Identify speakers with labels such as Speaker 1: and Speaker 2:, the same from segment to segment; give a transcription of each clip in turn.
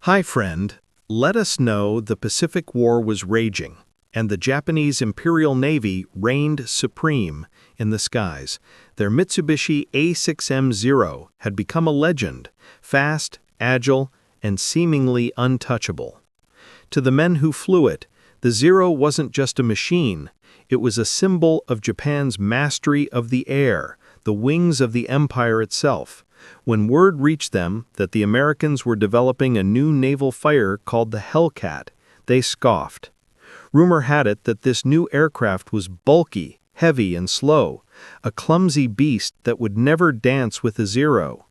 Speaker 1: Hi, friend. Let us know the Pacific War was raging, and the Japanese Imperial Navy reigned supreme in the skies. Their Mitsubishi A6M0 had become a legend, fast, agile, and seemingly untouchable. To the men who flew it, the Zero wasn't just a machine, it was a symbol of Japan's mastery of the air, the wings of the empire itself. When word reached them that the Americans were developing a new naval fighter called the Hellcat, they scoffed. Rumor had it that this new aircraft was bulky, heavy, and slow, a clumsy beast that would never dance with a Zero.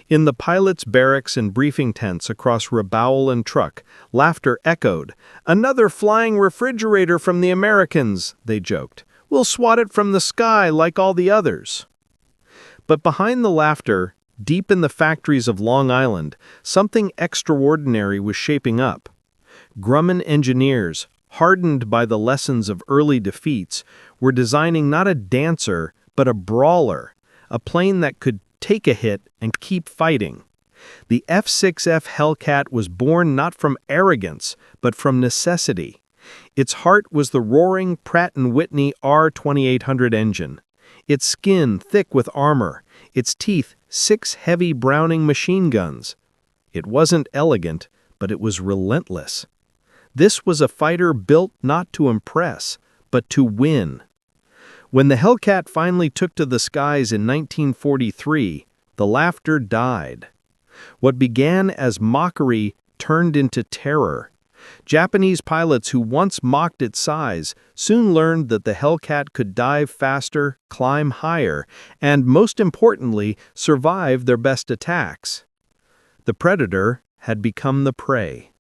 Speaker 1: In the pilots' barracks and briefing tents across Rabaul and Truk, laughter echoed. "Another flying refrigerator from the Americans," they joked. "We'll swat it from the sky like all the others." But behind the laughter, deep in the factories of Long Island, something extraordinary was shaping up. Grumman engineers, hardened by the lessons of early defeats, were designing not a dancer, but a brawler, a plane that could take a hit and keep fighting. The F-6F Hellcat was born not from arrogance, but from necessity. Its heart was the roaring Pratt & Whitney R2800 engine. Its skin thick with armor, its teeth 6 heavy Browning machine guns. It wasn't elegant, but it was relentless. This was a fighter built not to impress, but to win. When the Hellcat finally took to the skies in 1943, the laughter died. What began as mockery turned into terror. Japanese pilots who once mocked its size soon learned that the Hellcat could dive faster, climb higher, and, most importantly, survive their best attacks. The predator had become the prey.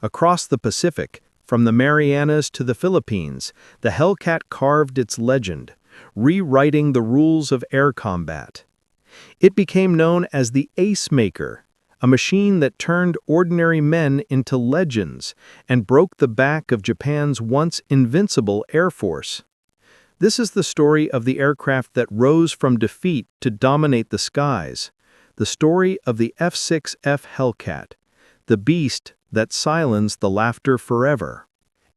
Speaker 1: Across the Pacific, from the Marianas to the Philippines, the Hellcat carved its legend, rewriting the rules of air combat. It became known as the Ace Maker, a machine that turned ordinary men into legends and broke the back of Japan's once invincible Air Force. This is the story of the aircraft that rose from defeat to dominate the skies, the story of the F-6F Hellcat, the beast that silenced the laughter forever.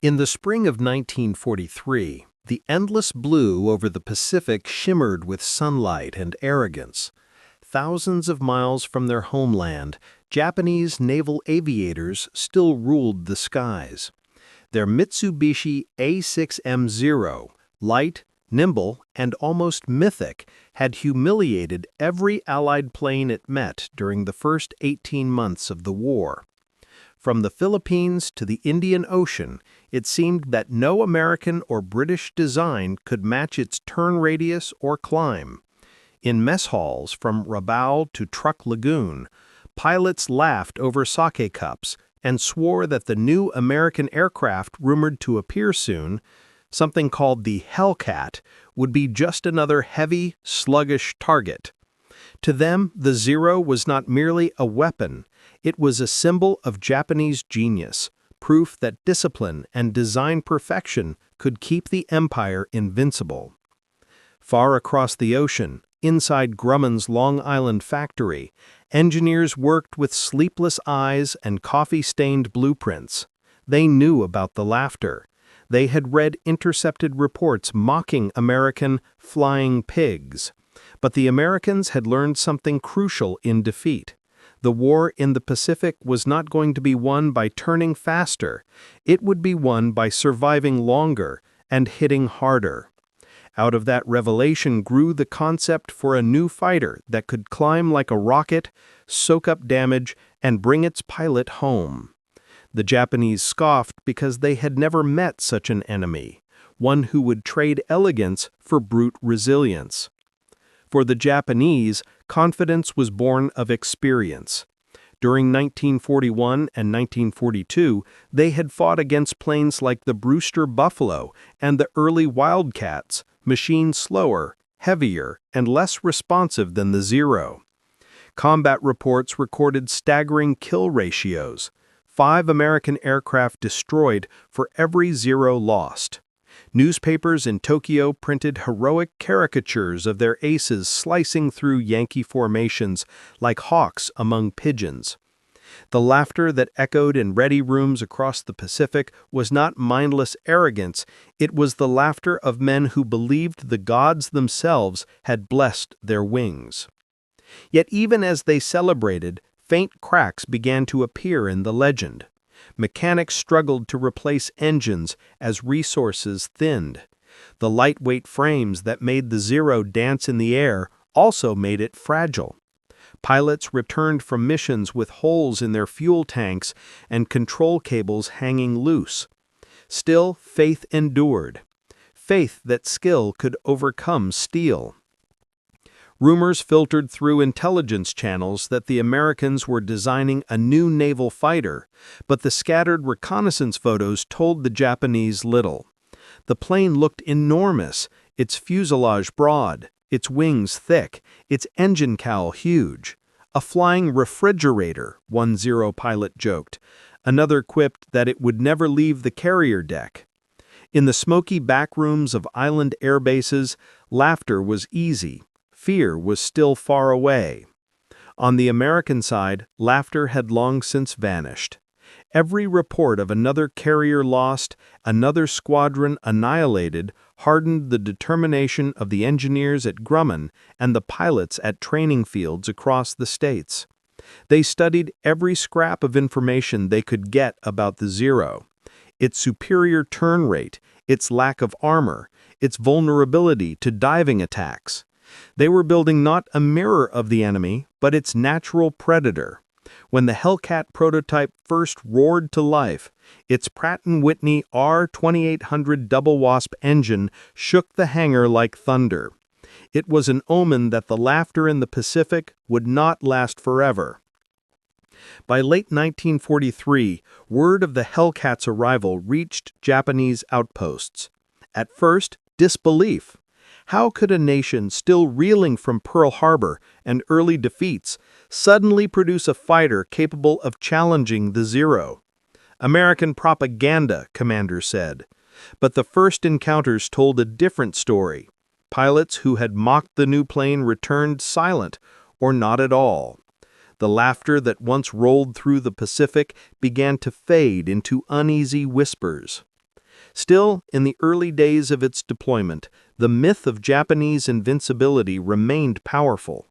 Speaker 1: In the spring of 1943, the endless blue over the Pacific shimmered with sunlight and arrogance. Thousands of miles from their homeland, Japanese naval aviators still ruled the skies. Their Mitsubishi A6M0, light, nimble, and almost mythic, had humiliated every Allied plane it met during the first 18 months of the war. From the Philippines to the Indian Ocean, it seemed that no American or British design could match its turn radius or climb. In mess halls from Rabaul to Truk Lagoon, pilots laughed over sake cups and swore that the new American aircraft rumored to appear soon, something called the Hellcat, would be just another heavy, sluggish target. To them, the Zero was not merely a weapon, it was a symbol of Japanese genius, proof that discipline and design perfection could keep the empire invincible. Far across the ocean, inside Grumman's Long Island factory, engineers worked with sleepless eyes and coffee-stained blueprints. They knew about the laughter. They had read intercepted reports mocking American flying pigs. But the Americans had learned something crucial in defeat. The war in the Pacific was not going to be won by turning faster. It would be won by surviving longer and hitting harder. Out of that revelation grew the concept for a new fighter that could climb like a rocket, soak up damage, and bring its pilot home. The Japanese scoffed because they had never met such an enemy, one who would trade elegance for brute resilience. For the Japanese, confidence was born of experience. During 1941 and 1942, they had fought against planes like the Brewster Buffalo and the early Wildcats, machines slower, heavier, and less responsive than the Zero. Combat reports recorded staggering kill ratios, 5 American aircraft destroyed for every Zero lost. Newspapers in Tokyo printed heroic caricatures of their aces slicing through Yankee formations like hawks among pigeons. The laughter that echoed in ready rooms across the Pacific was not mindless arrogance, it was the laughter of men who believed the gods themselves had blessed their wings. Yet even as they celebrated, faint cracks began to appear in the legend. Mechanics struggled to replace engines as resources thinned. The lightweight frames that made the Zero dance in the air also made it fragile. Pilots returned from missions with holes in their fuel tanks and control cables hanging loose. Still, faith endured. Faith that skill could overcome steel. Rumors filtered through intelligence channels that the Americans were designing a new naval fighter, but the scattered reconnaissance photos told the Japanese little. The plane looked enormous, its fuselage broad, its wings thick, its engine cowl huge. A flying refrigerator, one Zero pilot joked. Another quipped that it would never leave the carrier deck. In the smoky backrooms of island airbases, laughter was easy. Fear was still far away. On the American side, laughter had long since vanished. Every report of another carrier lost, another squadron annihilated, hardened the determination of the engineers at Grumman and the pilots at training fields across the states. They studied every scrap of information they could get about the Zero, its superior turn rate, its lack of armor, its vulnerability to diving attacks. They were building not a mirror of the enemy, but its natural predator. When the Hellcat prototype first roared to life, its Pratt & Whitney R2800 Double Wasp engine shook the hangar like thunder. It was an omen that the laughter in the Pacific would not last forever. By late 1943, word of the Hellcat's arrival reached Japanese outposts. At first, disbelief. How could a nation still reeling from Pearl Harbor and early defeats suddenly produce a fighter capable of challenging the Zero? American propaganda, commanders said. But the first encounters told a different story. Pilots who had mocked the new plane returned silent, or not at all. The laughter that once rolled through the Pacific began to fade into uneasy whispers. Still, in the early days of its deployment, the myth of Japanese invincibility remained powerful.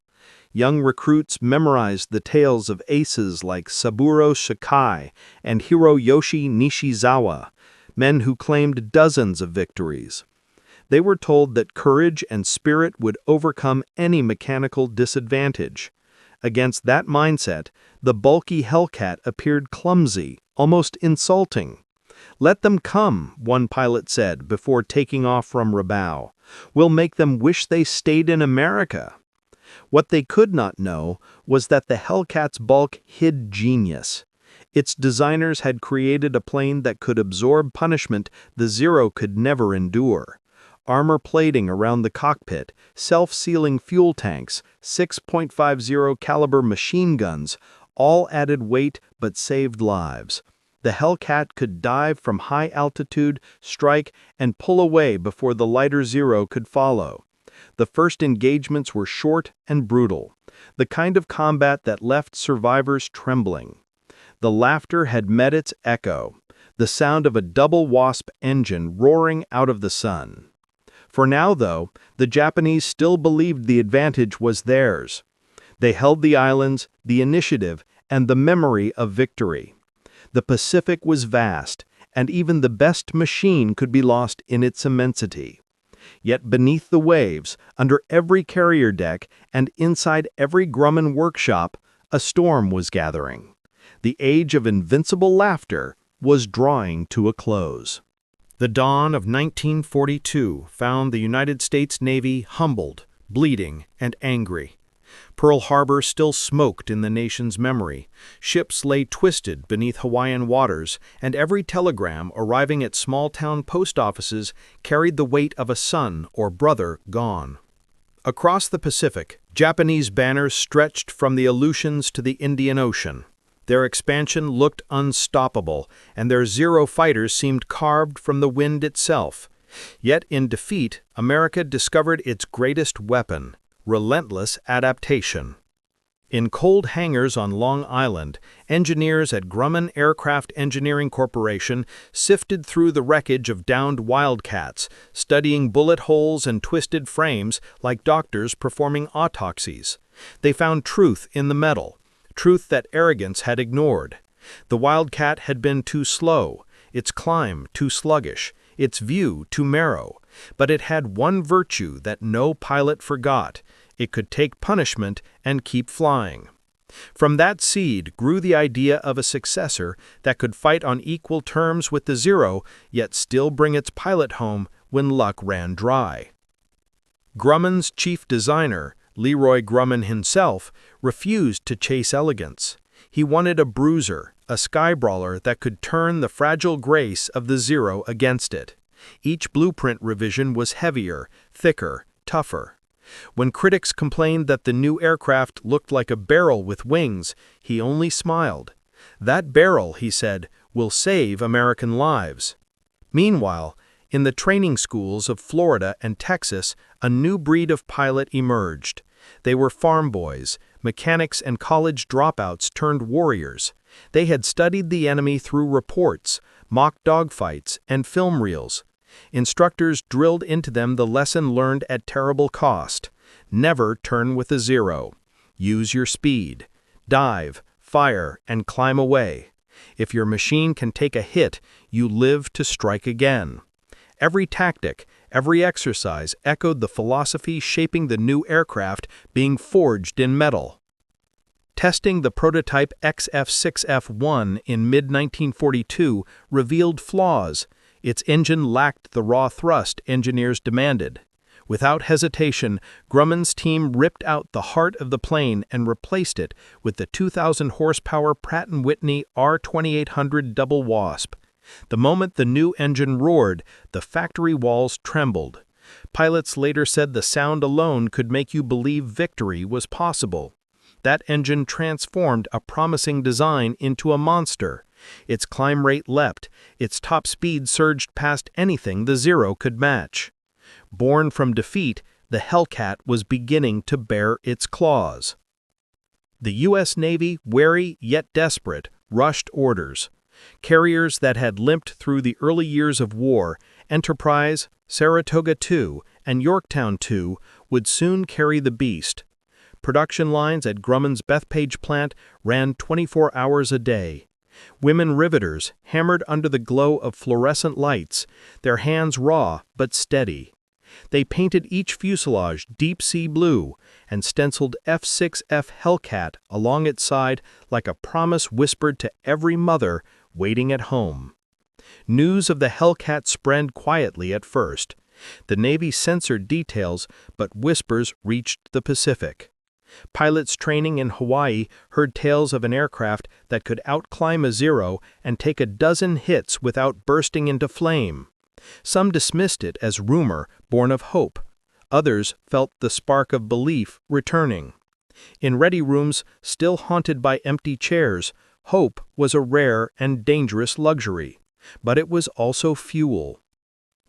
Speaker 1: Young recruits memorized the tales of aces like Saburo Shikai and Hiroyoshi Nishizawa, men who claimed dozens of victories. They were told that courage and spirit would overcome any mechanical disadvantage. Against that mindset, the bulky Hellcat appeared clumsy, almost insulting. "Let them come," one pilot said before taking off from Rabaul. "We'll make them wish they stayed in America." What they could not know was that the Hellcat's bulk hid genius. Its designers had created a plane that could absorb punishment the Zero could never endure. Armor plating around the cockpit, self-sealing fuel tanks, 6.50 caliber machine guns, all added weight but saved lives. The Hellcat could dive from high altitude, strike, and pull away before the lighter Zero could follow. The first engagements were short and brutal, the kind of combat that left survivors trembling. The laughter had met its echo, the sound of a double Wasp engine roaring out of the sun. For now, though, the Japanese still believed the advantage was theirs. They held the islands, the initiative, and the memory of victory. The Pacific was vast, and even the best machine could be lost in its immensity. Yet beneath the waves, under every carrier deck, and inside every Grumman workshop, a storm was gathering. The age of invincible laughter was drawing to a close. The dawn of 1942 found the United States Navy humbled, bleeding, and angry. Pearl Harbor still smoked in the nation's memory. Ships lay twisted beneath Hawaiian waters, and every telegram arriving at small-town post offices carried the weight of a son or brother gone. Across the Pacific, Japanese banners stretched from the Aleutians to the Indian Ocean. Their expansion looked unstoppable, and their Zero fighters seemed carved from the wind itself. Yet in defeat, America discovered its greatest weapon: relentless adaptation. In cold hangars on Long Island, engineers at Grumman Aircraft Engineering Corporation sifted through the wreckage of downed Wildcats, studying bullet holes and twisted frames like doctors performing autopsies. They found truth in the metal, truth that arrogance had ignored. The Wildcat had been too slow, its climb too sluggish, its view too narrow, but it had one virtue that no pilot forgot: it could take punishment and keep flying. From that seed grew the idea of a successor that could fight on equal terms with the Zero, yet still bring its pilot home when luck ran dry. Grumman's chief designer, Leroy Grumman himself, refused to chase elegance. He wanted a bruiser, a skybrawler that could turn the fragile grace of the Zero against it. Each blueprint revision was heavier, thicker, tougher. When critics complained that the new aircraft looked like a barrel with wings, he only smiled. That barrel, he said, will save American lives. Meanwhile, in the training schools of Florida and Texas, a new breed of pilot emerged. They were farm boys, mechanics and college dropouts turned warriors. They had studied the enemy through reports, mock dogfights, and film reels. Instructors drilled into them the lesson learned at terrible cost: never turn with a Zero. Use your speed. Dive, fire, and climb away. If your machine can take a hit, you live to strike again. Every tactic, every exercise echoed the philosophy shaping the new aircraft being forged in metal. Testing the prototype XF-6F-1 in mid-1942 revealed flaws. Its engine lacked the raw thrust engineers demanded. Without hesitation, Grumman's team ripped out the heart of the plane and replaced it with the 2,000-horsepower Pratt & Whitney R2800 Double Wasp. The moment the new engine roared, the factory walls trembled. Pilots later said the sound alone could make you believe victory was possible. That engine transformed a promising design into a monster. Its climb rate leapt, its top speed surged past anything the Zero could match. Born from defeat, the Hellcat was beginning to bear its claws. The U.S. Navy, wary yet desperate, rushed orders. Carriers that had limped through the early years of war, Enterprise, Saratoga II, and Yorktown II, would soon carry the beast. Production lines at Grumman's Bethpage plant ran 24 hours a day. Women riveters hammered under the glow of fluorescent lights, their hands raw but steady. They painted each fuselage deep sea blue and stenciled F-6F Hellcat along its side like a promise whispered to every mother waiting at home. News of the Hellcat spread quietly at first. The Navy censored details, but whispers reached the Pacific. Pilots training in Hawaii heard tales of an aircraft that could outclimb a Zero and take a dozen hits without bursting into flame. Some dismissed it as rumor born of hope. Others felt the spark of belief returning. In ready rooms still haunted by empty chairs, hope was a rare and dangerous luxury, but it was also fuel.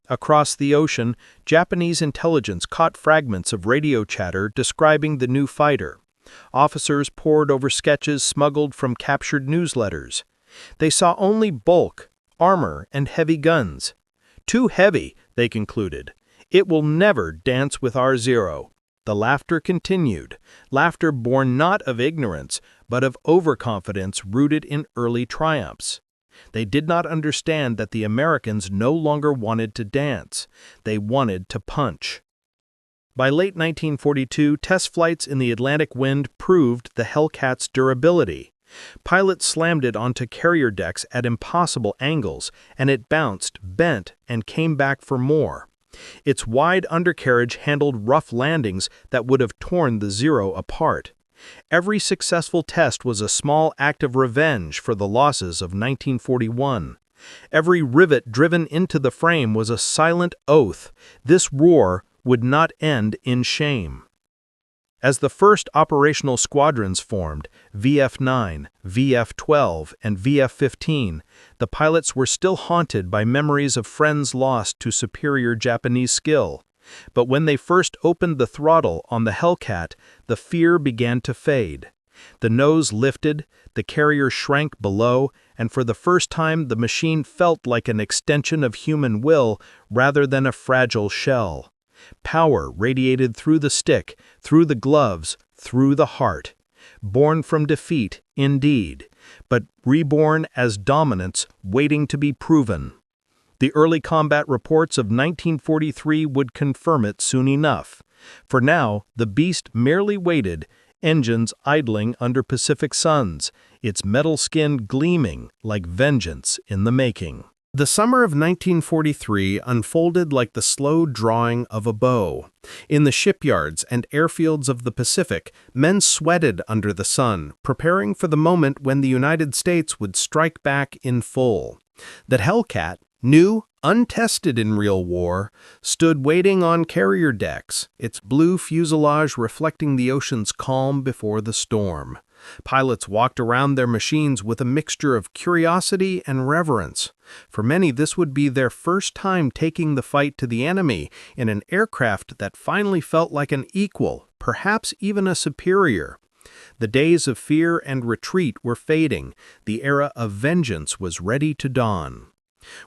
Speaker 1: Across the ocean, Japanese intelligence caught fragments of radio chatter describing the new fighter. Officers pored over sketches smuggled from captured newsletters. They saw only bulk, armor, and heavy guns. Too heavy, they concluded. It will never dance with our Zero. The laughter continued, laughter born not of ignorance, but of overconfidence rooted in early triumphs. They did not understand that the Americans no longer wanted to dance. They wanted to punch. By late 1942, test flights in the Atlantic wind proved the Hellcat's durability. Pilots slammed it onto carrier decks at impossible angles, and it bounced, bent, and came back for more. Its wide undercarriage handled rough landings that would have torn the Zero apart. Every successful test was a small act of revenge for the losses of 1941. Every rivet driven into the frame was a silent oath. This war would not end in shame. As the first operational squadrons formed, VF-9, VF-12, and VF-15, the pilots were still haunted by memories of friends lost to superior Japanese skill. But when they first opened the throttle on the Hellcat, the fear began to fade. The nose lifted, the carrier shrank below, and for the first time the machine felt like an extension of human will rather than a fragile shell. Power radiated through the stick, through the gloves, through the heart. Born from defeat, indeed, but reborn as dominance waiting to be proven. The early combat reports of 1943 would confirm it soon enough. For now, the beast merely waited, engines idling under Pacific suns, its metal skin gleaming like vengeance in the making. The summer of 1943 unfolded like the slow drawing of a bow. In the shipyards and airfields of the Pacific, men sweated under the sun, preparing for the moment when the United States would strike back in full. That Hellcat, new, untested in real war, stood waiting on carrier decks, its blue fuselage reflecting the ocean's calm before the storm. Pilots walked around their machines with a mixture of curiosity and reverence. For many, this would be their first time taking the fight to the enemy in an aircraft that finally felt like an equal, perhaps even a superior. The days of fear and retreat were fading. The era of vengeance was ready to dawn.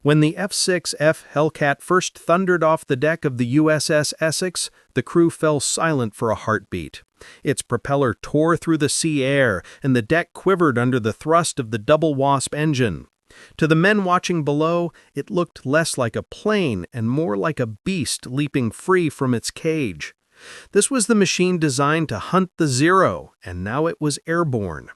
Speaker 1: When the F-6F Hellcat first thundered off the deck of the USS Essex, the crew fell silent for a heartbeat. Its propeller tore through the sea air, and the deck quivered under the thrust of the double Wasp engine. To the men watching below, it looked less like a plane and more like a beast leaping free from its cage. This was the machine designed to hunt the Zero, and now it was airborne.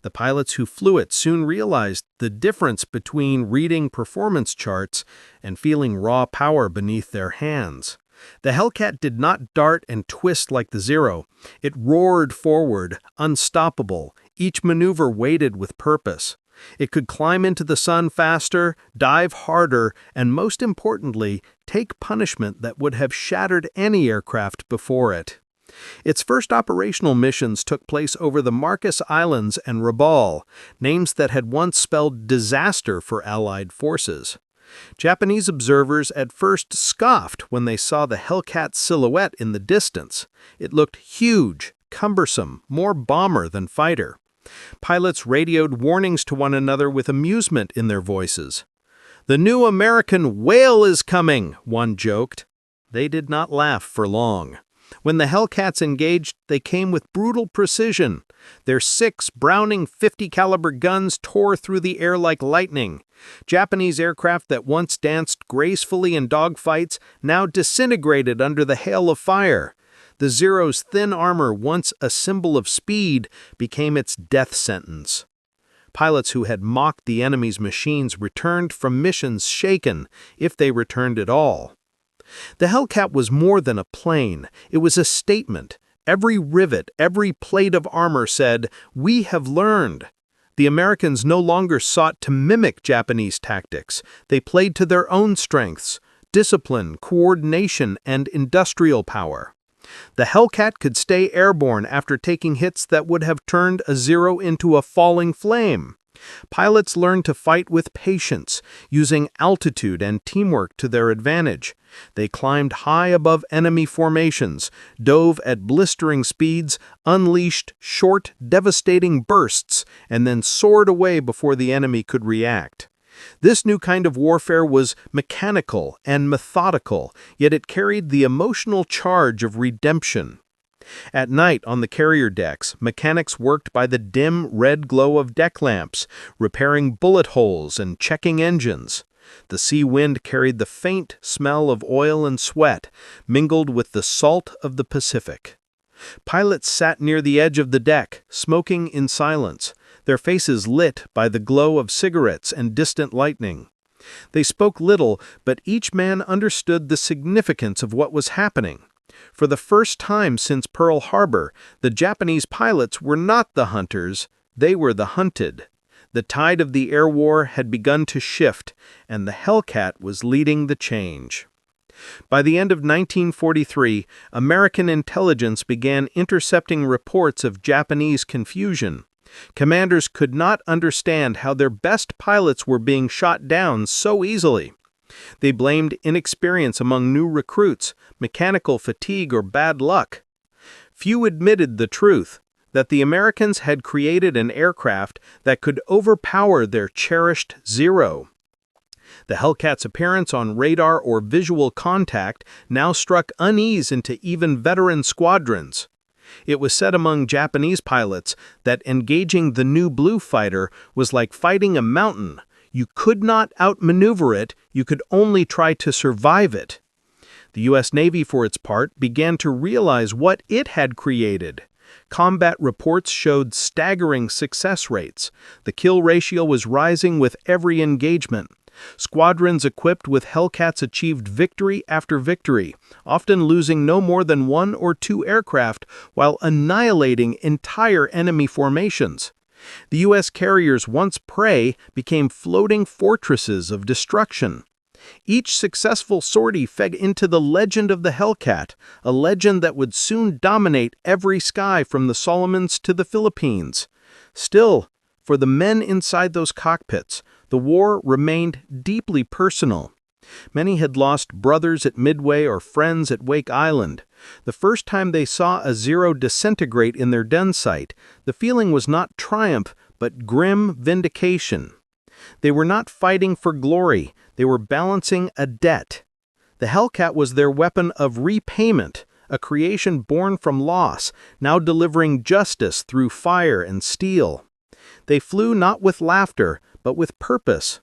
Speaker 1: The pilots who flew it soon realized the difference between reading performance charts and feeling raw power beneath their hands. The Hellcat did not dart and twist like the Zero. It roared forward, unstoppable, each maneuver weighted with purpose. It could climb into the sun faster, dive harder, and most importantly, take punishment that would have shattered any aircraft before it. Its first operational missions took place over the Marcus Islands and Rabaul, names that had once spelled disaster for Allied forces. Japanese observers at first scoffed when they saw the Hellcat's silhouette in the distance. It looked huge, cumbersome, more bomber than fighter. Pilots radioed warnings to one another with amusement in their voices. "The new American whale is coming," one joked. They did not laugh for long. When the Hellcats engaged, they came with brutal precision. Their 6 Browning .50 caliber guns tore through the air like lightning. Japanese aircraft that once danced gracefully in dogfights now disintegrated under the hail of fire. The Zero's thin armor, once a symbol of speed, became its death sentence. Pilots who had mocked the enemy's machines returned from missions shaken, if they returned at all. The Hellcat was more than a plane. It was a statement. Every rivet, every plate of armor said, "We have learned." The Americans no longer sought to mimic Japanese tactics. They played to their own strengths: discipline, coordination, and industrial power. The Hellcat could stay airborne after taking hits that would have turned a Zero into a falling flame. Pilots learned to fight with patience, using altitude and teamwork to their advantage. They climbed high above enemy formations, dove at blistering speeds, unleashed short, devastating bursts, and then soared away before the enemy could react. This new kind of warfare was mechanical and methodical, yet it carried the emotional charge of redemption. At night on the carrier decks, mechanics worked by the dim red glow of deck lamps, repairing bullet holes and checking engines. The sea wind carried the faint smell of oil and sweat, mingled with the salt of the Pacific. Pilots sat near the edge of the deck, smoking in silence, their faces lit by the glow of cigarettes and distant lightning. They spoke little, but each man understood the significance of what was happening. For the first time since Pearl Harbor, the Japanese pilots were not the hunters, they were the hunted. The tide of the air war had begun to shift, and the Hellcat was leading the change. By the end of 1943, American intelligence began intercepting reports of Japanese confusion. Commanders could not understand how their best pilots were being shot down so easily. They blamed inexperience among new recruits, mechanical fatigue, or bad luck. Few admitted the truth. that the Americans had created an aircraft that could overpower their cherished Zero. The Hellcat's appearance on radar or visual contact now struck unease into even veteran squadrons. It was said among Japanese pilots that engaging the new Blue fighter was like fighting a mountain. You could not outmaneuver it, you could only try to survive it. The U.S. Navy, for its part, began to realize what it had created. Combat reports showed staggering success rates. The kill ratio was rising with every engagement. Squadrons equipped with Hellcats achieved victory after victory, often losing no more than 1 or 2 aircraft while annihilating entire enemy formations. The U.S. carriers, once prey, became floating fortresses of destruction. Each successful sortie fed into the legend of the Hellcat, a legend that would soon dominate every sky from the Solomons to the Philippines. Still, for the men inside those cockpits, the war remained deeply personal. Many had lost brothers at Midway or friends at Wake Island. The first time they saw a Zero disintegrate in their den site, the feeling was not triumph, but grim vindication. They were not fighting for glory, they were balancing a debt. The Hellcat was their weapon of repayment, a creation born from loss, now delivering justice through fire and steel. They flew not with laughter, but with purpose.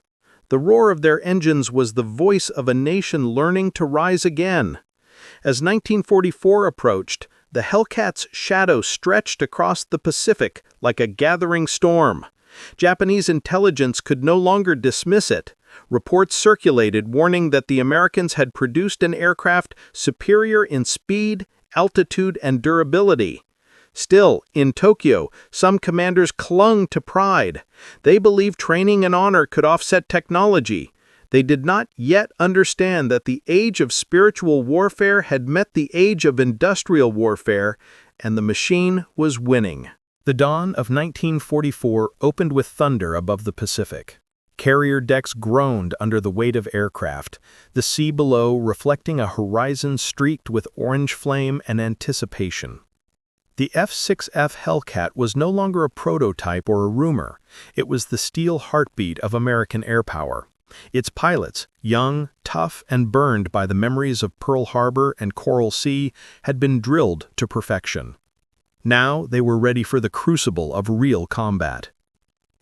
Speaker 1: The roar of their engines was the voice of a nation learning to rise again. As 1944 approached, the Hellcat's shadow stretched across the Pacific like a gathering storm. Japanese intelligence could no longer dismiss it. Reports circulated warning that the Americans had produced an aircraft superior in speed, altitude, and durability. Still, in Tokyo, some commanders clung to pride. They believed training and honor could offset technology. They did not yet understand that the age of spiritual warfare had met the age of industrial warfare, and the machine was winning. The dawn of 1944 opened with thunder above the Pacific. Carrier decks groaned under the weight of aircraft, the sea below reflecting a horizon streaked with orange flame and anticipation. The F-6F Hellcat was no longer a prototype or a rumor. It was the steel heartbeat of American air power. Its pilots, young, tough, and burned by the memories of Pearl Harbor and Coral Sea, had been drilled to perfection. Now they were ready for the crucible of real combat.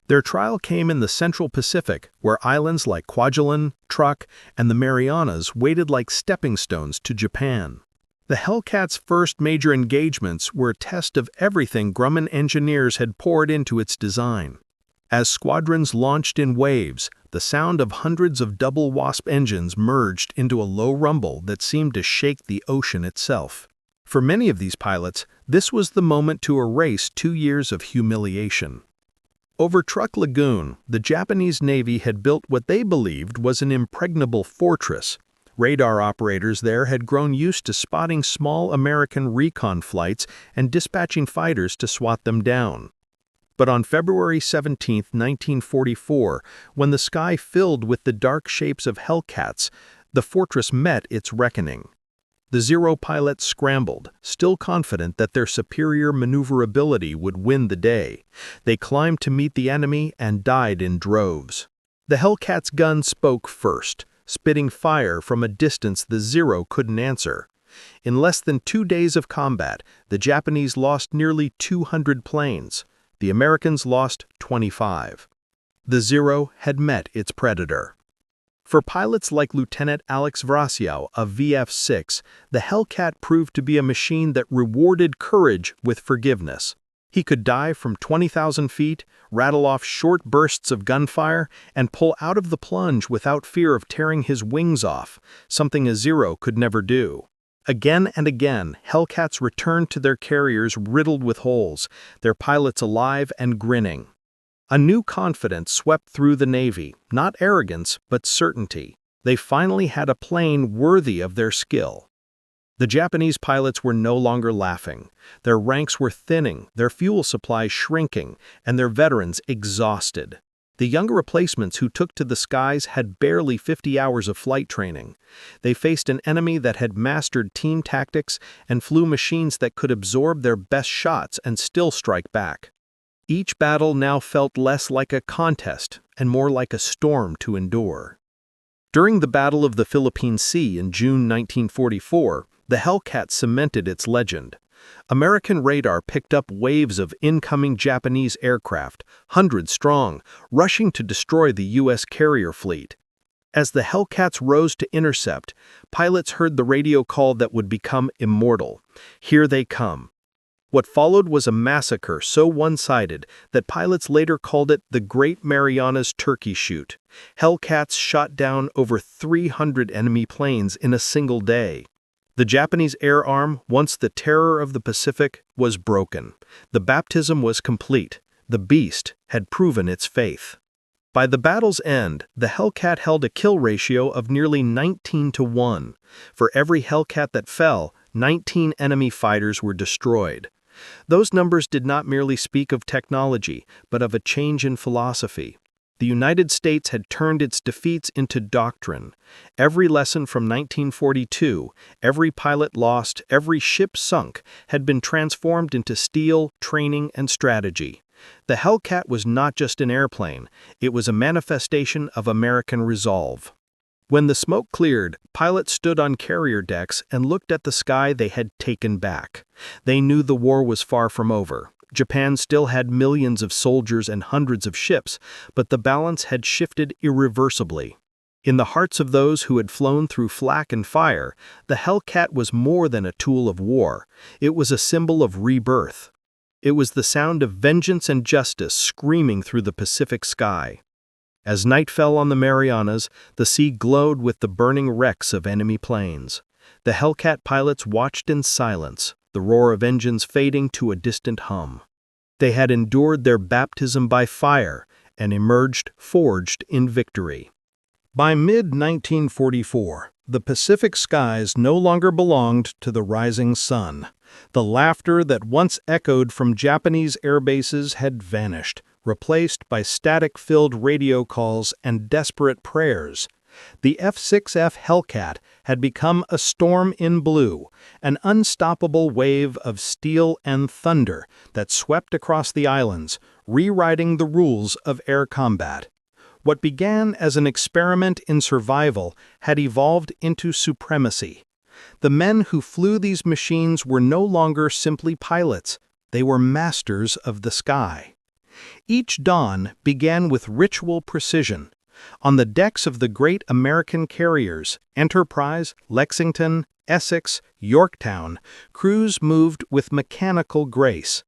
Speaker 1: Their trial came in the Central Pacific, where islands like Kwajalein, Truk, and the Marianas waited like stepping stones to Japan. The Hellcat's first major engagements were a test of everything Grumman engineers had poured into its design. As squadrons launched in waves, the sound of hundreds of double Wasp engines merged into a low rumble that seemed to shake the ocean itself. For many of these pilots, this was the moment to erase 2 years of humiliation. Over Truk Lagoon, the Japanese Navy had built what they believed was an impregnable fortress. Radar operators there had grown used to spotting small American recon flights and dispatching fighters to swat them down. But on February 17, 1944, when the sky filled with the dark shapes of Hellcats, the fortress met its reckoning. The Zero pilots scrambled, still confident that their superior maneuverability would win the day. They climbed to meet the enemy and died in droves. The Hellcat's gun spoke first, spitting fire from a distance the Zero couldn't answer. In less than 2 days of combat, the Japanese lost nearly 200 planes. The Americans lost 25. The Zero had met its predator. For pilots like Lieutenant Alex Vrasiau of VF-6, the Hellcat proved to be a machine that rewarded courage with forgiveness. He could dive from 20,000 feet, rattle off short bursts of gunfire, and pull out of the plunge without fear of tearing his wings off, something a Zero could never do. Again and again, Hellcats returned to their carriers riddled with holes, their pilots alive and grinning. A new confidence swept through the Navy, not arrogance, but certainty. They finally had a plane worthy of their skill. The Japanese pilots were no longer laughing. Their ranks were thinning, their fuel supplies shrinking, and their veterans exhausted. The younger replacements who took to the skies had barely 50 hours of flight training. They faced an enemy that had mastered team tactics and flew machines that could absorb their best shots and still strike back. Each battle now felt less like a contest and more like a storm to endure. During the Battle of the Philippine Sea in June 1944, the Hellcat cemented its legend. American radar picked up waves of incoming Japanese aircraft, hundreds strong, rushing to destroy the U.S. carrier fleet. As the Hellcats rose to intercept, pilots heard the radio call that would become immortal. "Here they come." What followed was a massacre so one-sided that pilots later called it the Great Marianas Turkey Shoot. Hellcats shot down over 300 enemy planes in a single day. The Japanese air arm, once the terror of the Pacific, was broken. The baptism was complete. The beast had proven its faith. By the battle's end, the Hellcat held a kill ratio of nearly 19-1. For every Hellcat that fell, 19 enemy fighters were destroyed. Those numbers did not merely speak of technology, but of a change in philosophy. The United States had turned its defeats into doctrine. Every lesson from 1942, every pilot lost, every ship sunk, had been transformed into steel, training, and strategy. The Hellcat was not just an airplane, it was a manifestation of American resolve. When the smoke cleared, pilots stood on carrier decks and looked at the sky they had taken back. They knew the war was far from over. Japan still had millions of soldiers and hundreds of ships, but the balance had shifted irreversibly. In the hearts of those who had flown through flak and fire, the Hellcat was more than a tool of war. It was a symbol of rebirth. It was the sound of vengeance and justice screaming through the Pacific sky. As night fell on the Marianas, the sea glowed with the burning wrecks of enemy planes. The Hellcat pilots watched in silence, the roar of engines fading to a distant hum. They had endured their baptism by fire and emerged forged in victory. By mid-1944, the Pacific skies no longer belonged to the rising sun. The laughter that once echoed from Japanese air bases had vanished, replaced by static-filled radio calls and desperate prayers. The F-6F Hellcat had become a storm in blue, an unstoppable wave of steel and thunder that swept across the islands, rewriting the rules of air combat. What began as an experiment in survival had evolved into supremacy. The men who flew these machines were no longer simply pilots, they were masters of the sky. Each dawn began with ritual precision. On the decks of the great American carriers, Enterprise, Lexington, Essex, Yorktown, crews moved with mechanical grace.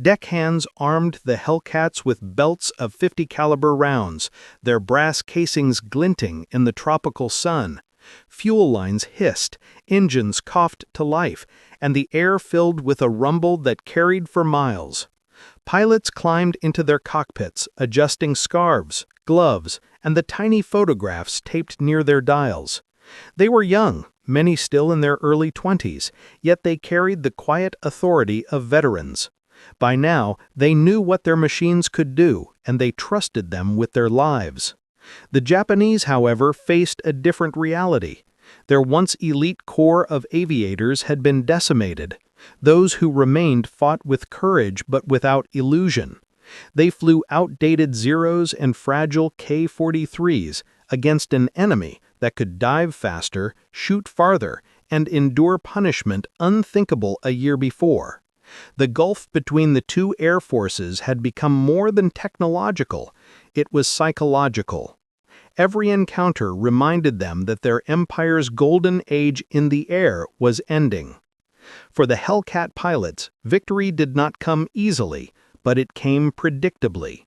Speaker 1: Deckhands armed the Hellcats with belts of .50 caliber rounds, their brass casings glinting in the tropical sun. Fuel lines hissed, engines coughed to life, and the air filled with a rumble that carried for miles. Pilots climbed into their cockpits, adjusting scarves, gloves, and the tiny photographs taped near their dials. They were young, many still in their early 20s, yet they carried the quiet authority of veterans. By now, they knew what their machines could do, and they trusted them with their lives. The Japanese, however, faced a different reality. Their once elite corps of aviators had been decimated. Those who remained fought with courage but without illusion. They flew outdated Zeros and fragile K-43s against an enemy that could dive faster, shoot farther, and endure punishment unthinkable a year before. The gulf between the two air forces had become more than technological, it was psychological. Every encounter reminded them that their empire's golden age in the air was ending. For the Hellcat pilots, victory did not come easily, but it came predictably.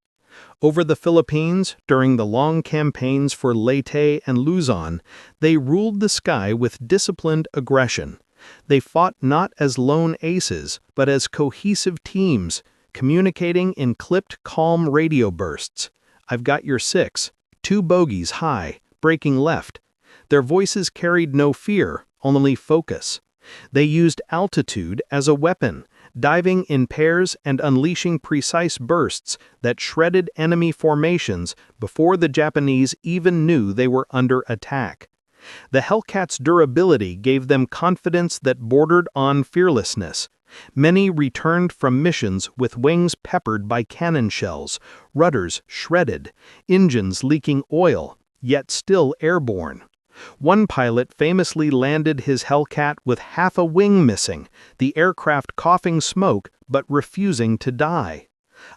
Speaker 1: Over the Philippines, during the long campaigns for Leyte and Luzon, they ruled the sky with disciplined aggression. They fought not as lone aces, but as cohesive teams, communicating in clipped, calm radio bursts. "I've got your 6, 2 bogeys high, breaking left." Their voices carried no fear, only focus. They used altitude as a weapon, diving in pairs and unleashing precise bursts that shredded enemy formations before the Japanese even knew they were under attack. The Hellcats' durability gave them confidence that bordered on fearlessness. Many returned from missions with wings peppered by cannon shells, rudders shredded, engines leaking oil, yet still airborne. One pilot famously landed his Hellcat with half a wing missing, the aircraft coughing smoke but refusing to die.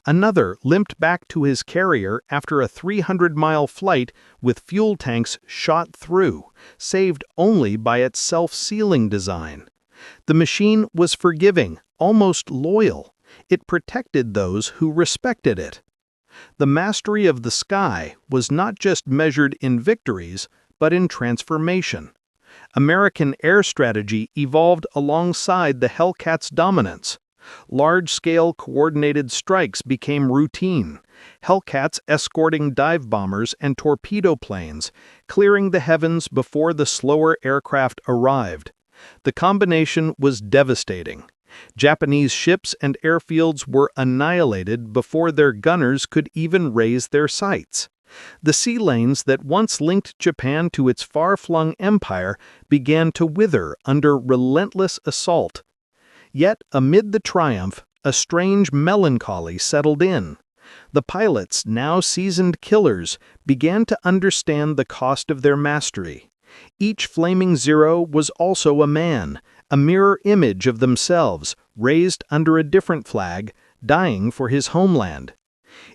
Speaker 1: Another limped back to his carrier after a 300-mile flight with fuel tanks shot through, saved only by its self-sealing design. The machine was forgiving, almost loyal. It protected those who respected it. The mastery of the sky was not just measured in victories, but in transformation. American air strategy evolved alongside the Hellcats' dominance. Large-scale coordinated strikes became routine, Hellcats escorting dive bombers and torpedo planes, clearing the heavens before the slower aircraft arrived. The combination was devastating. Japanese ships and airfields were annihilated before their gunners could even raise their sights. The sea lanes that once linked Japan to its far-flung empire began to wither under relentless assault. Yet, amid the triumph, a strange melancholy settled in. The pilots, now seasoned killers, began to understand the cost of their mastery. Each flaming Zero was also a man, a mirror image of themselves, raised under a different flag, dying for his homeland.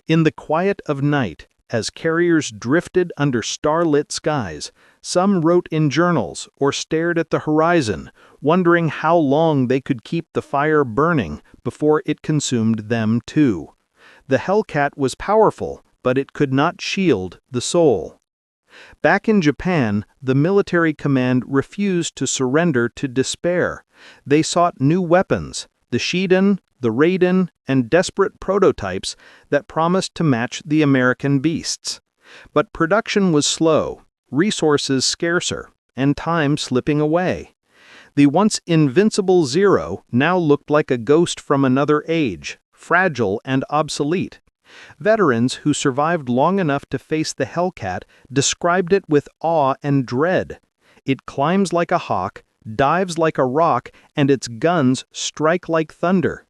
Speaker 1: In the quiet of night, as carriers drifted under starlit skies, some wrote in journals or stared at the horizon, wondering how long they could keep the fire burning before it consumed them too. The Hellcat was powerful, but it could not shield the soul. Back in Japan, the military command refused to surrender to despair. They sought new weapons, the Shiden, the Raiden, and desperate prototypes that promised to match the American beasts. But production was slow, resources scarcer, and time slipping away. The once invincible Zero now looked like a ghost from another age, fragile and obsolete. Veterans who survived long enough to face the Hellcat described it with awe and dread. It climbs like a hawk, dives like a rock, and its guns strike like thunder.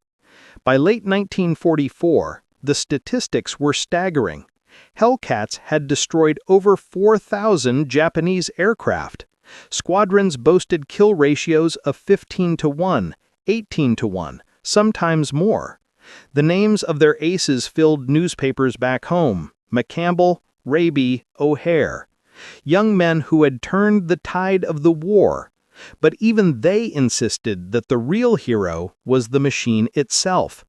Speaker 1: By late 1944, the statistics were staggering. Hellcats had destroyed over 4,000 Japanese aircraft. Squadrons boasted kill ratios of 15-1, 18-1, sometimes more. The names of their aces filled newspapers back home: McCampbell, Raby, O'Hare. Young men who had turned the tide of the war. But even they insisted that the real hero was the machine itself.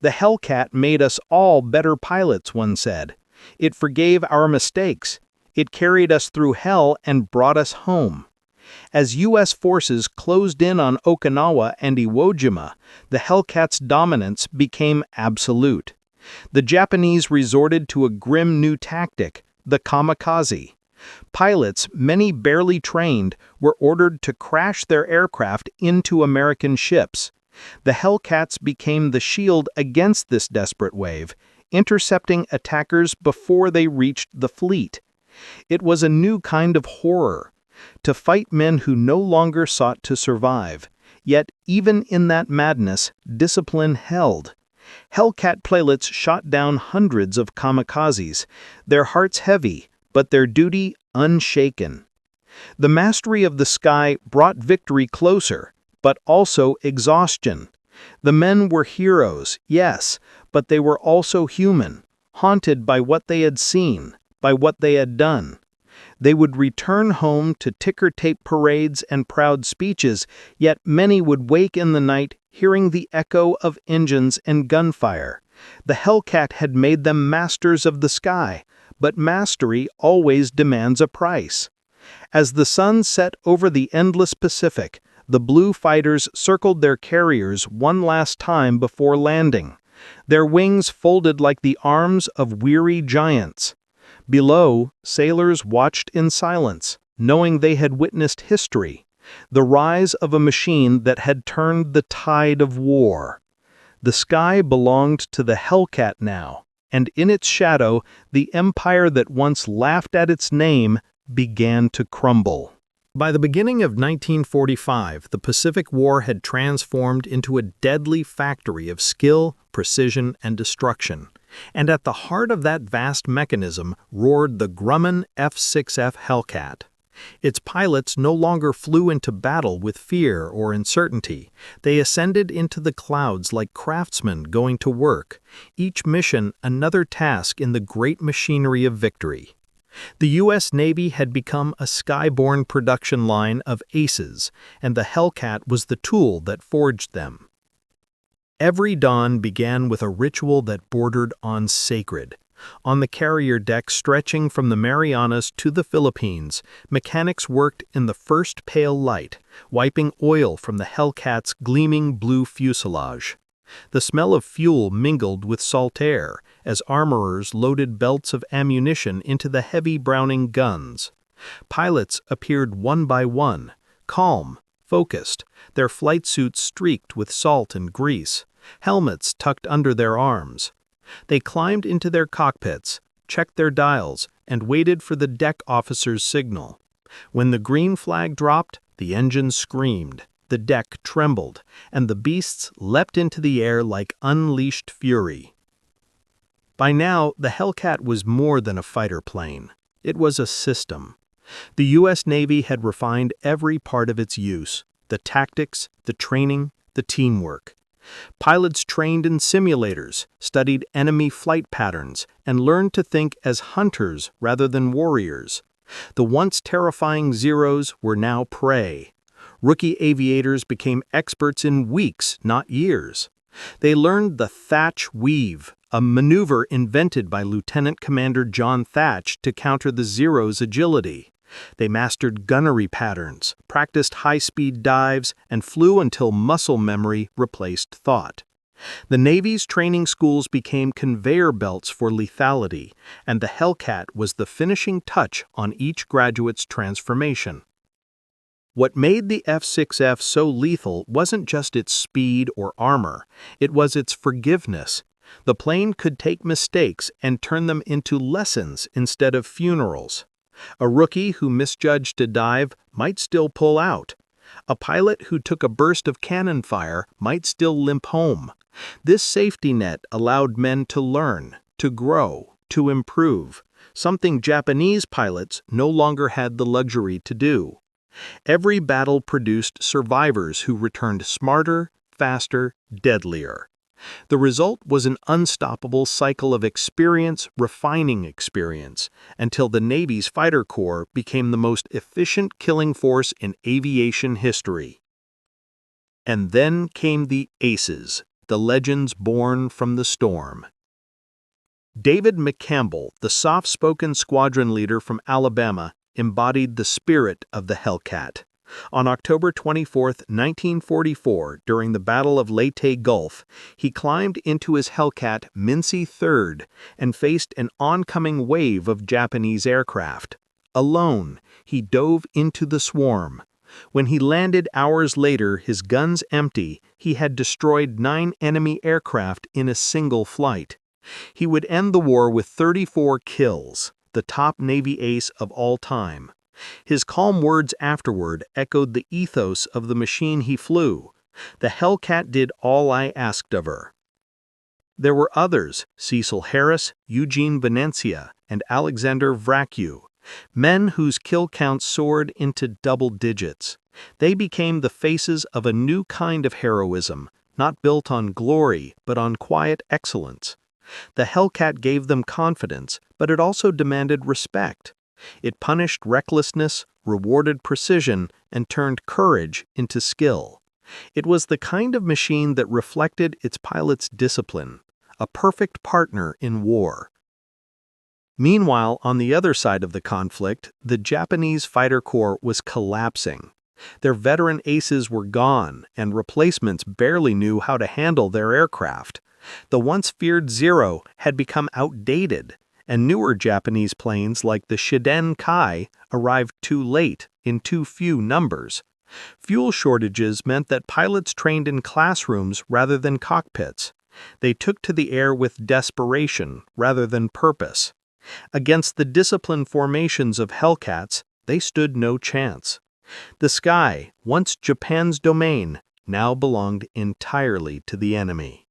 Speaker 1: The Hellcat made us all better pilots, one said. It forgave our mistakes. It carried us through hell and brought us home. As U.S. forces closed in on Okinawa and Iwo Jima, the Hellcat's dominance became absolute. The Japanese resorted to a grim new tactic, the kamikaze. Pilots, many barely trained, were ordered to crash their aircraft into American ships. The Hellcats became the shield against this desperate wave, intercepting attackers before they reached the fleet. It was a new kind of horror, to fight men who no longer sought to survive. Yet, even in that madness, discipline held. Hellcat pilots shot down hundreds of kamikazes, their hearts heavy, but their duty unshaken. The mastery of the sky brought victory closer, but also exhaustion. The men were heroes, yes, but they were also human, haunted by what they had seen, by what they had done. They would return home to ticker-tape parades and proud speeches, yet many would wake in the night hearing the echo of engines and gunfire. The Hellcat had made them masters of the sky, but mastery always demands a price. As the sun set over the endless Pacific, the blue fighters circled their carriers one last time before landing. Their wings folded like the arms of weary giants. Below, sailors watched in silence, knowing they had witnessed history, the rise of a machine that had turned the tide of war. The sky belonged to the Hellcat now, and in its shadow, the empire that once laughed at its name began to crumble. By the beginning of 1945, the Pacific War had transformed into a deadly factory of skill, precision, and destruction. And at the heart of that vast mechanism roared the Grumman F-6F Hellcat. Its pilots no longer flew into battle with fear or uncertainty. They ascended into the clouds like craftsmen going to work, each mission another task in the great machinery of victory. The U.S. Navy had become a skyborne production line of aces, and the Hellcat was the tool that forged them. Every dawn began with a ritual that bordered on sacred. On the carrier deck stretching from the Marianas to the Philippines, mechanics worked in the first pale light, wiping oil from the Hellcat's gleaming blue fuselage. The smell of fuel mingled with salt air as armorers loaded belts of ammunition into the heavy Browning guns. Pilots appeared one by one, calm, focused, their flight suits streaked with salt and grease, helmets tucked under their arms. They climbed into their cockpits, checked their dials, and waited for the deck officer's signal. When the green flag dropped, the engine screamed. The deck trembled, and the beasts leapt into the air like unleashed fury. By now, the Hellcat was more than a fighter plane. It was a system. The U.S. Navy had refined every part of its use: the tactics, the training, the teamwork. Pilots trained in simulators, studied enemy flight patterns, and learned to think as hunters rather than warriors. The once terrifying Zeros were now prey. Rookie aviators became experts in weeks, not years. They learned the Thatch Weave, a maneuver invented by Lieutenant Commander John Thatch to counter the Zero's agility. They mastered gunnery patterns, practiced high-speed dives, and flew until muscle memory replaced thought. The Navy's training schools became conveyor belts for lethality, and the Hellcat was the finishing touch on each graduate's transformation. What made the F-6F so lethal wasn't just its speed or armor, it was its forgiveness. The plane could take mistakes and turn them into lessons instead of funerals. A rookie who misjudged a dive might still pull out. A pilot who took a burst of cannon fire might still limp home. This safety net allowed men to learn, to grow, to improve, something Japanese pilots no longer had the luxury to do. Every battle produced survivors who returned smarter, faster, deadlier. The result was an unstoppable cycle of experience refining experience, until the Navy's fighter corps became the most efficient killing force in aviation history. And then came the aces, the legends born from the storm. David McCampbell, the soft-spoken squadron leader from Alabama, embodied the spirit of the Hellcat. On October 24, 1944, during the Battle of Leyte Gulf, he climbed into his Hellcat Mincy III and faced an oncoming wave of Japanese aircraft. Alone, he dove into the swarm. When he landed hours later, his guns empty, he had destroyed 9 enemy aircraft in a single flight. He would end the war with 34 kills, the top Navy ace of all time. His calm words afterward echoed the ethos of the machine he flew. The Hellcat did all I asked of her. There were others, Cecil Harris, Eugene Venencia, and Alexander Vracu, men whose kill counts soared into double digits. They became the faces of a new kind of heroism, not built on glory, but on quiet excellence. The Hellcat gave them confidence, but it also demanded respect. It punished recklessness, rewarded precision, and turned courage into skill. It was the kind of machine that reflected its pilot's discipline, a perfect partner in war. Meanwhile, on the other side of the conflict, the Japanese fighter corps was collapsing. Their veteran aces were gone, and replacements barely knew how to handle their aircraft. The once feared Zero had become outdated, and newer Japanese planes like the Shiden Kai arrived too late, in too few numbers. Fuel shortages meant that pilots trained in classrooms rather than cockpits. They took to the air with desperation rather than purpose. Against the disciplined formations of Hellcats, they stood no chance. The sky, once Japan's domain, now belonged entirely to the enemy.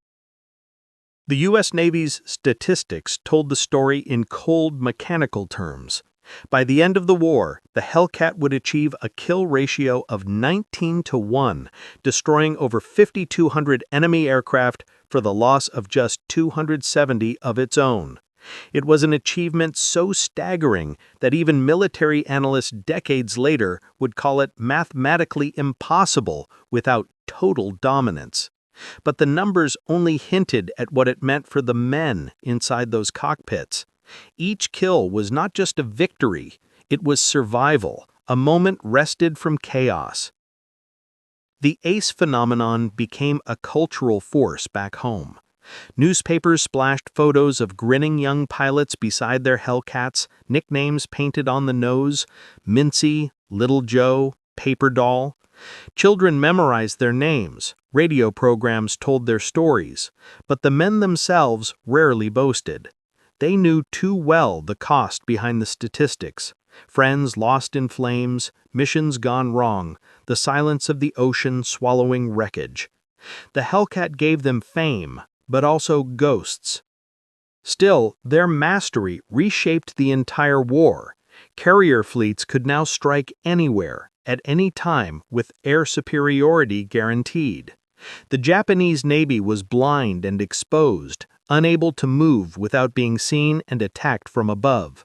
Speaker 1: The U.S. Navy's statistics told the story in cold, mechanical terms. By the end of the war, the Hellcat would achieve a kill ratio of 19-1, destroying over 5,200 enemy aircraft for the loss of just 270 of its own. It was an achievement so staggering that even military analysts decades later would call it mathematically impossible without total dominance. But the numbers only hinted at what it meant for the men inside those cockpits. Each kill was not just a victory, it was survival, a moment wrested from chaos. The ace phenomenon became a cultural force back home. Newspapers splashed photos of grinning young pilots beside their Hellcats, nicknames painted on the nose: Mincy, Little Joe, Paper Doll. Children memorized their names, radio programs told their stories, but the men themselves rarely boasted. They knew too well the cost behind the statistics: friends lost in flames, missions gone wrong, the silence of the ocean swallowing wreckage. The Hellcat gave them fame, but also ghosts. Still, their mastery reshaped the entire war. Carrier fleets could now strike anywhere, at any time, with air superiority guaranteed. The Japanese Navy was blind and exposed, unable to move without being seen and attacked from above.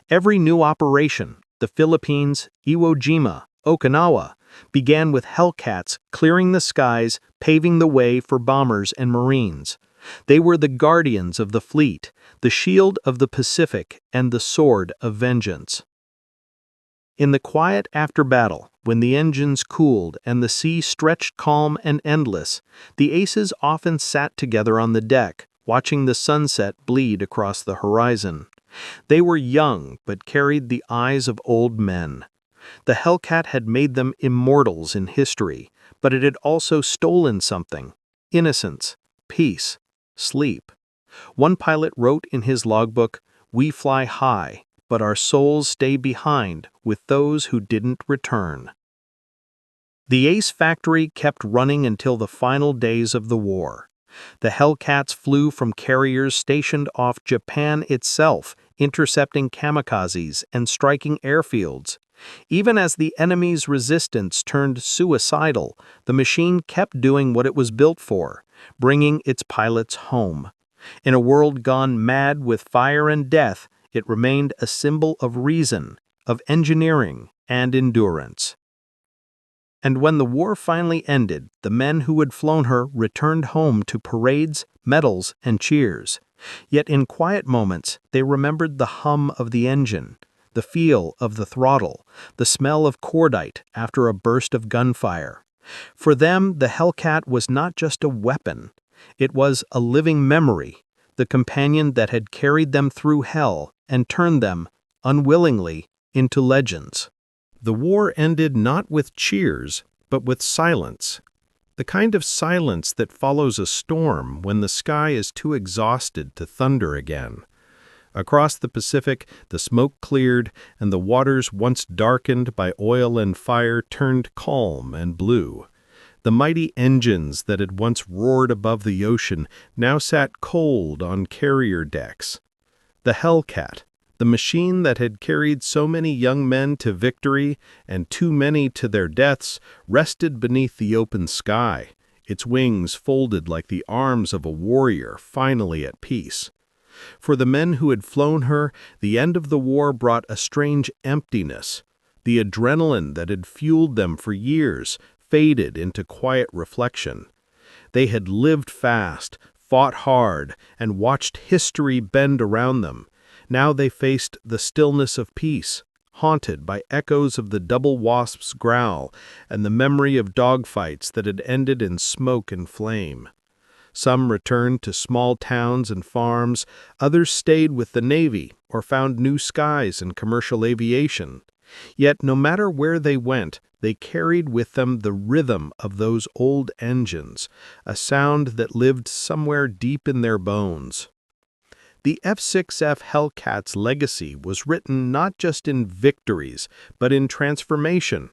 Speaker 1: Every new operation, the Philippines, Iwo Jima, Okinawa, began with Hellcats clearing the skies, paving the way for bombers and Marines. They were the guardians of the fleet, the shield of the Pacific, and the sword of vengeance. In the quiet after battle, when the engines cooled and the sea stretched calm and endless, the aces often sat together on the deck, watching the sunset bleed across the horizon. They were young, but carried the eyes of old men. The Hellcat had made them immortals in history, but it had also stolen something: innocence, peace, sleep. One pilot wrote in his logbook, "We fly high, but our souls stay behind with those who didn't return." The Ace factory kept running until the final days of the war. The Hellcats flew from carriers stationed off Japan itself, intercepting kamikazes and striking airfields. Even as the enemy's resistance turned suicidal, the machine kept doing what it was built for, bringing its pilots home. In a world gone mad with fire and death, it remained a symbol of reason, of engineering, and endurance. And when the war finally ended, the men who had flown her returned home to parades, medals, and cheers. Yet in quiet moments, they remembered the hum of the engine, the feel of the throttle, the smell of cordite after a burst of gunfire. For them, the Hellcat was not just a weapon. It was a living memory, the companion that had carried them through hell and turned them, unwillingly, into legends. The war ended not with cheers, but with silence. The kind of silence that follows a storm when the sky is too exhausted to thunder again. Across the Pacific, the smoke cleared, and the waters once darkened by oil and fire turned calm and blue. The mighty engines that had once roared above the ocean now sat cold on carrier decks. The Hellcat, the machine that had carried so many young men to victory and too many to their deaths, rested beneath the open sky, its wings folded like the arms of a warrior finally at peace. For the men who had flown her, the end of the war brought a strange emptiness. The adrenaline that had fueled them for years faded into quiet reflection. They had lived fast, fought hard, and watched history bend around them. Now they faced the stillness of peace, haunted by echoes of the double wasp's growl and the memory of dogfights that had ended in smoke and flame. Some returned to small towns and farms, others stayed with the Navy or found new skies in commercial aviation. Yet no matter where they went, they carried with them the rhythm of those old engines, a sound that lived somewhere deep in their bones. The F-6F Hellcat's legacy was written not just in victories, but in transformation.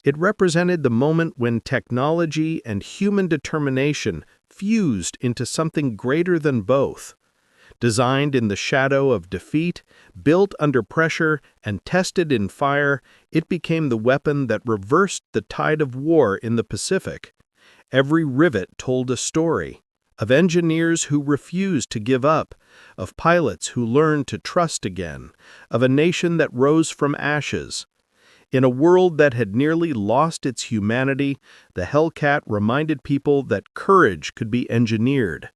Speaker 1: It represented the moment when technology and human determination fused into something greater than both. Designed in the shadow of defeat, built under pressure, and tested in fire, it became the weapon that reversed the tide of war in the Pacific. Every rivet told a story of engineers who refused to give up, of pilots who learned to trust again, of a nation that rose from ashes. In a world that had nearly lost its humanity, the Hellcat reminded people that courage could be engineered.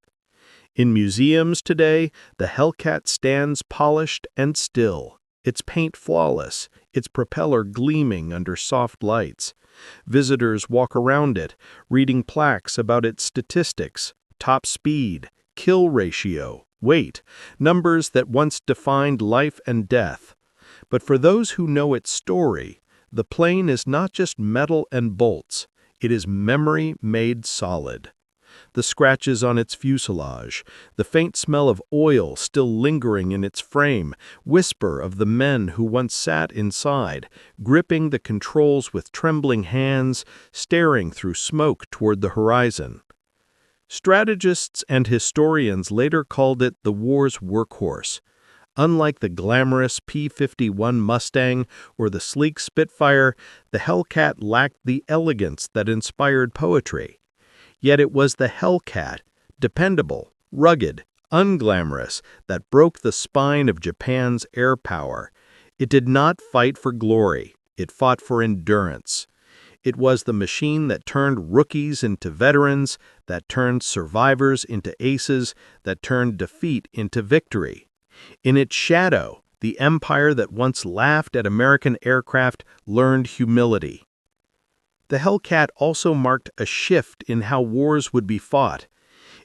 Speaker 1: In museums today, the Hellcat stands polished and still, its paint flawless, its propeller gleaming under soft lights. Visitors walk around it, reading plaques about its statistics, top speed, kill ratio, weight, numbers that once defined life and death. But for those who know its story, the plane is not just metal and bolts, it is memory made solid. The scratches on its fuselage, the faint smell of oil still lingering in its frame, whisper of the men who once sat inside, gripping the controls with trembling hands, staring through smoke toward the horizon. Strategists and historians later called it the war's workhorse. Unlike the glamorous P-51 Mustang or the sleek Spitfire, the Hellcat lacked the elegance that inspired poetry. Yet it was the Hellcat, dependable, rugged, unglamorous, that broke the spine of Japan's air power. It did not fight for glory, it fought for endurance. It was the machine that turned rookies into veterans, that turned survivors into aces, that turned defeat into victory. In its shadow, the empire that once laughed at American aircraft learned humility. The Hellcat also marked a shift in how wars would be fought.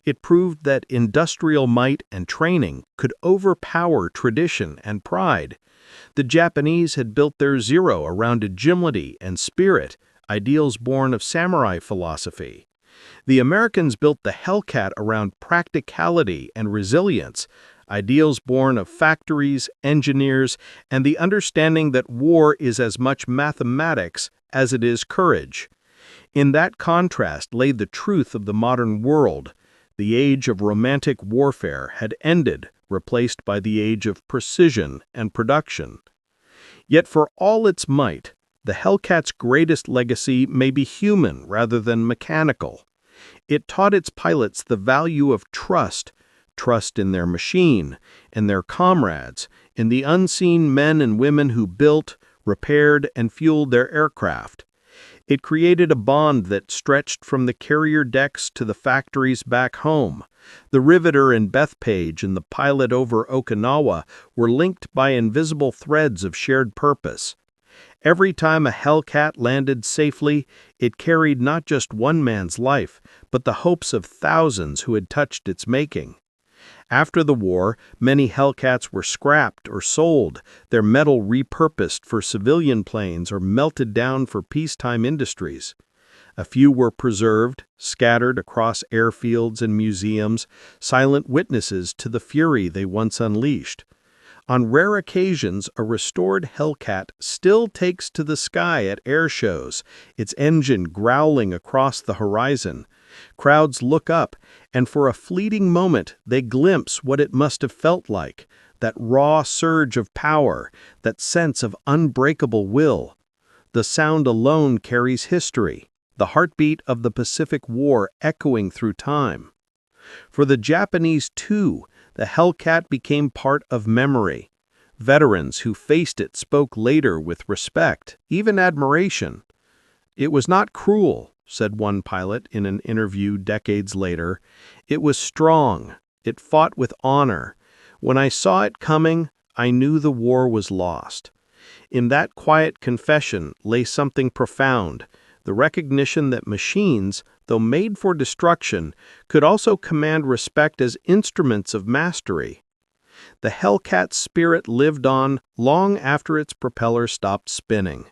Speaker 1: It proved that industrial might and training could overpower tradition and pride. The Japanese had built their Zero around agility and spirit, ideals born of samurai philosophy. The Americans built the Hellcat around practicality and resilience, ideals born of factories, engineers, and the understanding that war is as much mathematics as it is courage. In that contrast lay the truth of the modern world. The age of romantic warfare had ended, replaced by the age of precision and production. Yet for all its might, the Hellcat's greatest legacy may be human rather than mechanical. It taught its pilots the value of trust in their machine, in their comrades, in the unseen men and women who built, repaired, and fueled their aircraft. It created a bond that stretched from the carrier decks to the factories back home. The riveter in Bethpage and the pilot over Okinawa were linked by invisible threads of shared purpose. Every time a Hellcat landed safely, it carried not just one man's life, but the hopes of thousands who had touched its making. After the war, many Hellcats were scrapped or sold, their metal repurposed for civilian planes or melted down for peacetime industries. A few were preserved, scattered across airfields and museums, silent witnesses to the fury they once unleashed. On rare occasions, a restored Hellcat still takes to the sky at air shows, its engine growling across the horizon. Crowds look up, and for a fleeting moment they glimpse what it must have felt like, that raw surge of power, that sense of unbreakable will. The sound alone carries history, the heartbeat of the Pacific War echoing through time. For the Japanese, too, the Hellcat became part of memory. Veterans who faced it spoke later with respect, even admiration. "It was not cruel," said one pilot in an interview decades later. "It was strong. It fought with honor. When I saw it coming, I knew the war was lost." In that quiet confession lay something profound, the recognition that machines, though made for destruction, could also command respect as instruments of mastery. The Hellcat's spirit lived on long after its propeller stopped spinning.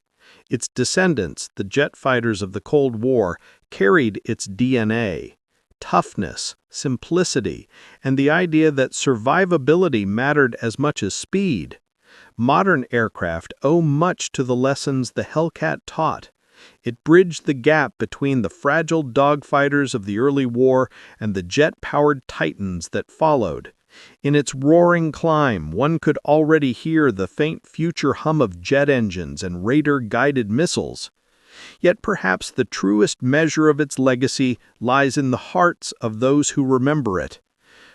Speaker 1: Its descendants, the jet fighters of the Cold War, carried its DNA. Toughness, simplicity, and the idea that survivability mattered as much as speed. Modern aircraft owe much to the lessons the Hellcat taught. It bridged the gap between the fragile dogfighters of the early war and the jet-powered titans that followed. In its roaring climb, one could already hear the faint future hum of jet engines and radar-guided missiles. Yet perhaps the truest measure of its legacy lies in the hearts of those who remember it.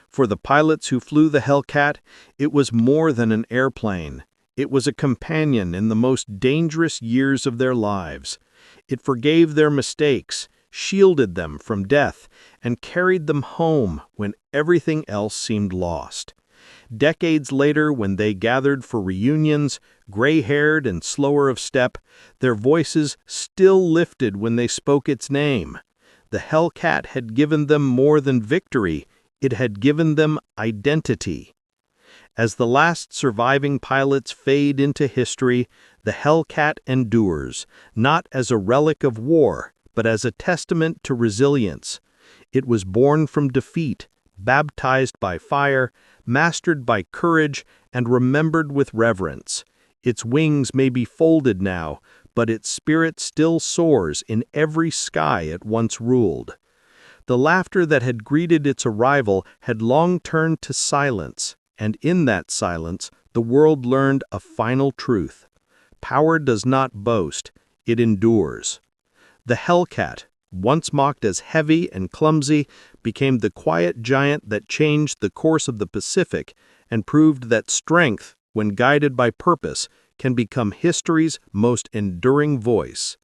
Speaker 1: For the pilots who flew the Hellcat, it was more than an airplane. It was a companion in the most dangerous years of their lives. It forgave their mistakes, shielded them from death, and carried them home when everything else seemed lost. Decades later, when they gathered for reunions, gray-haired and slower of step, their voices still lifted when they spoke its name. The Hellcat had given them more than victory, it had given them identity. As the last surviving pilots fade into history, the Hellcat endures, not as a relic of war, but as a testament to resilience. It was born from defeat, baptized by fire, mastered by courage, and remembered with reverence. Its wings may be folded now, but its spirit still soars in every sky it once ruled. The laughter that had greeted its arrival had long turned to silence, and in that silence the world learned a final truth. Power does not boast, it endures. The Hellcat, once mocked as heavy and clumsy, became the quiet giant that changed the course of the Pacific and proved that strength, when guided by purpose, can become history's most enduring voice.